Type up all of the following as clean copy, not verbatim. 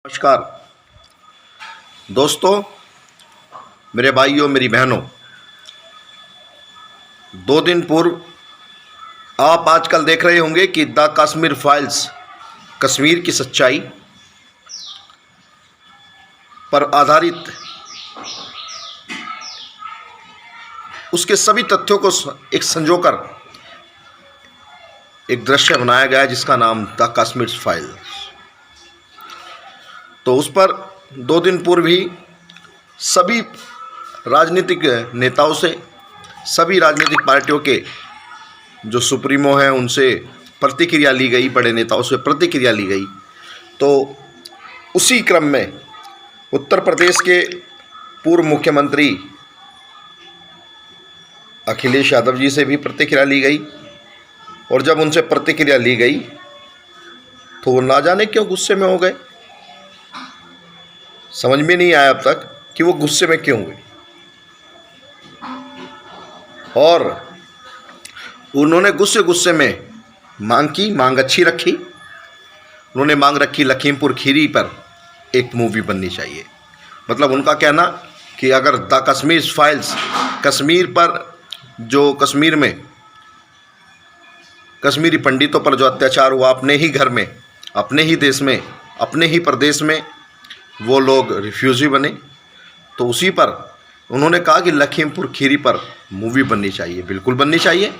नमस्कार दोस्तों, मेरे भाइयों, मेरी बहनों। 2 दिन पूर्व आप आजकल देख रहे होंगे कि द कश्मीर फाइल्स, कश्मीर की सच्चाई पर आधारित उसके सभी तथ्यों को एक संजोकर एक दृश्य बनाया गया है जिसका नाम द कश्मीर फाइल्स। तो उस पर 2 दिन पूर्व ही सभी राजनीतिक नेताओं से, सभी राजनीतिक पार्टियों के जो सुप्रीमो हैं उनसे प्रतिक्रिया ली गई, बड़े नेताओं से प्रतिक्रिया ली गई। तो उसी क्रम में उत्तर प्रदेश के पूर्व मुख्यमंत्री अखिलेश यादव जी से भी प्रतिक्रिया ली गई। और जब उनसे प्रतिक्रिया ली गई तो वो ना जाने क्यों गुस्से में हो गए। समझ में नहीं आया अब तक कि वो गुस्से में क्यों हुए। और उन्होंने गुस्से में मांग अच्छी रखी। उन्होंने मांग रखी लखीमपुर खीरी पर एक मूवी बननी चाहिए। मतलब उनका कहना कि अगर द कश्मीर फाइल्स, कश्मीर पर जो कश्मीर में कश्मीरी पंडितों पर जो अत्याचार हुआ अपने ही घर में, अपने ही देश में, अपने ही प्रदेश में, वो लोग रिफ्यूजी बने, तो उसी पर उन्होंने कहा कि लखीमपुर खीरी पर मूवी बननी चाहिए। बिल्कुल बननी चाहिए।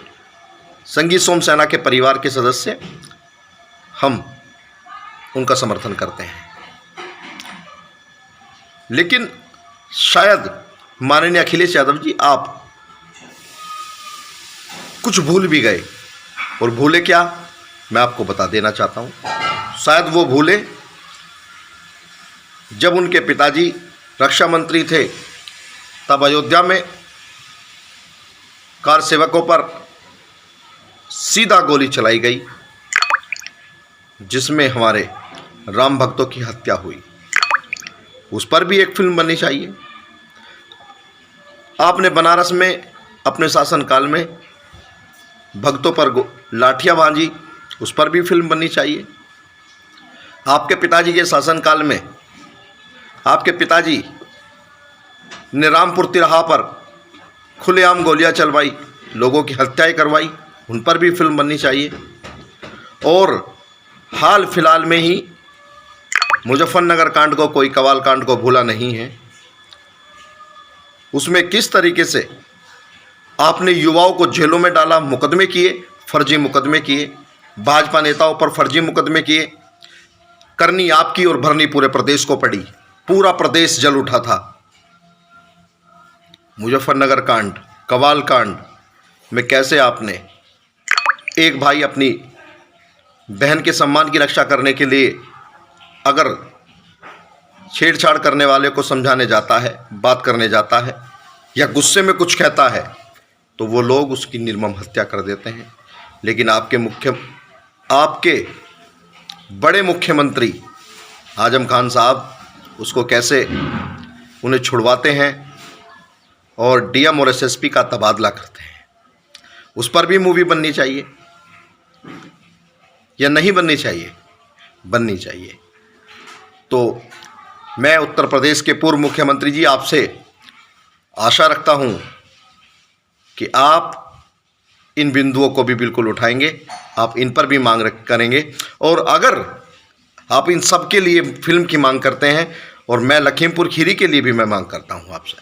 संगीत सोमसेना के परिवार के सदस्य हम उनका समर्थन करते हैं। लेकिन शायद माननीय अखिलेश यादव जी आप कुछ भूल भी गए। और भूले क्या, मैं आपको बता देना चाहता हूं। शायद वो भूले जब उनके पिताजी रक्षा मंत्री थे, तब अयोध्या में कार सेवकों पर सीधा गोली चलाई गई, जिसमें हमारे राम भक्तों की हत्या हुई। उस पर भी एक फिल्म बननी चाहिए। आपने बनारस में अपने शासनकाल में भक्तों पर लाठियां बांधी, उस पर भी फिल्म बननी चाहिए। आपके पिताजी के शासनकाल में आपके पिताजी ने रामपुर तिराहा पर खुलेआम गोलियां चलवाई, लोगों की हत्याएं करवाई, उन पर भी फिल्म बननी चाहिए। और हाल फिलहाल में ही मुजफ्फरनगर कांड को, कोई कवाल कांड को भूला नहीं है। उसमें किस तरीके से आपने युवाओं को जेलों में डाला, मुकदमे किए, फर्जी मुकदमे किए, भाजपा नेताओं पर फर्जी मुकदमे किए। करनी आपकी और भरनी पूरे प्रदेश को पड़ी। पूरा प्रदेश जल उठा था। मुजफ्फरनगर कांड, कवाल कांड में कैसे आपने एक भाई अपनी बहन के सम्मान की रक्षा करने के लिए अगर छेड़छाड़ करने वाले को समझाने जाता है, बात करने जाता है या गुस्से में कुछ कहता है, तो वो लोग उसकी निर्मम हत्या कर देते हैं। लेकिन आपके बड़े मुख्यमंत्री आजम खान साहब उसको कैसे उन्हें छुड़वाते हैं और डीएम और एसएसपी का तबादला करते हैं। उस पर भी मूवी बननी चाहिए या नहीं बननी चाहिए? बननी चाहिए। तो मैं उत्तर प्रदेश के पूर्व मुख्यमंत्री जी आपसे आशा रखता हूं कि आप इन बिंदुओं को भी बिल्कुल उठाएंगे, आप इन पर भी मांग करेंगे। और अगर आप इन सब के लिए फिल्म की मांग करते हैं, और मैं लखीमपुर खीरी के लिए भी मैं मांग करता हूं आपसे,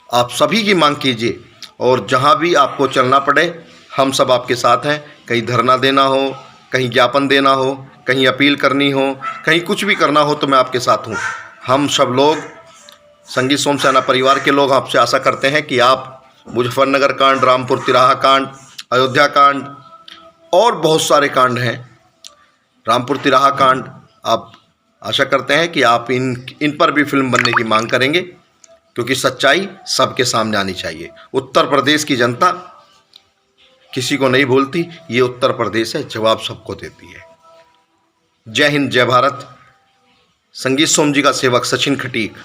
आप सभी की मांग कीजिए। और जहां भी आपको चलना पड़े, हम सब आपके साथ हैं। कहीं धरना देना हो, कहीं ज्ञापन देना हो, कहीं अपील करनी हो, कहीं कुछ भी करना हो, तो मैं आपके साथ हूं। हम सब लोग, संगीत सोमसेना परिवार के लोग, आपसे आशा करते हैं कि आप मुजफ्फरनगर कांड, रामपुर तिराहा कांड, अयोध्या कांड और बहुत सारे कांड हैं, रामपुर तिराहा कांड, आप आशा करते हैं कि आप इन पर भी फिल्म बनने की मांग करेंगे, क्योंकि सच्चाई सबके सामने आनी चाहिए। उत्तर प्रदेश की जनता किसी को नहीं भूलती। ये उत्तर प्रदेश है, जवाब सबको देती है। जय हिंद, जय भारत। संगीत सोम जी का सेवक सचिन खटीक।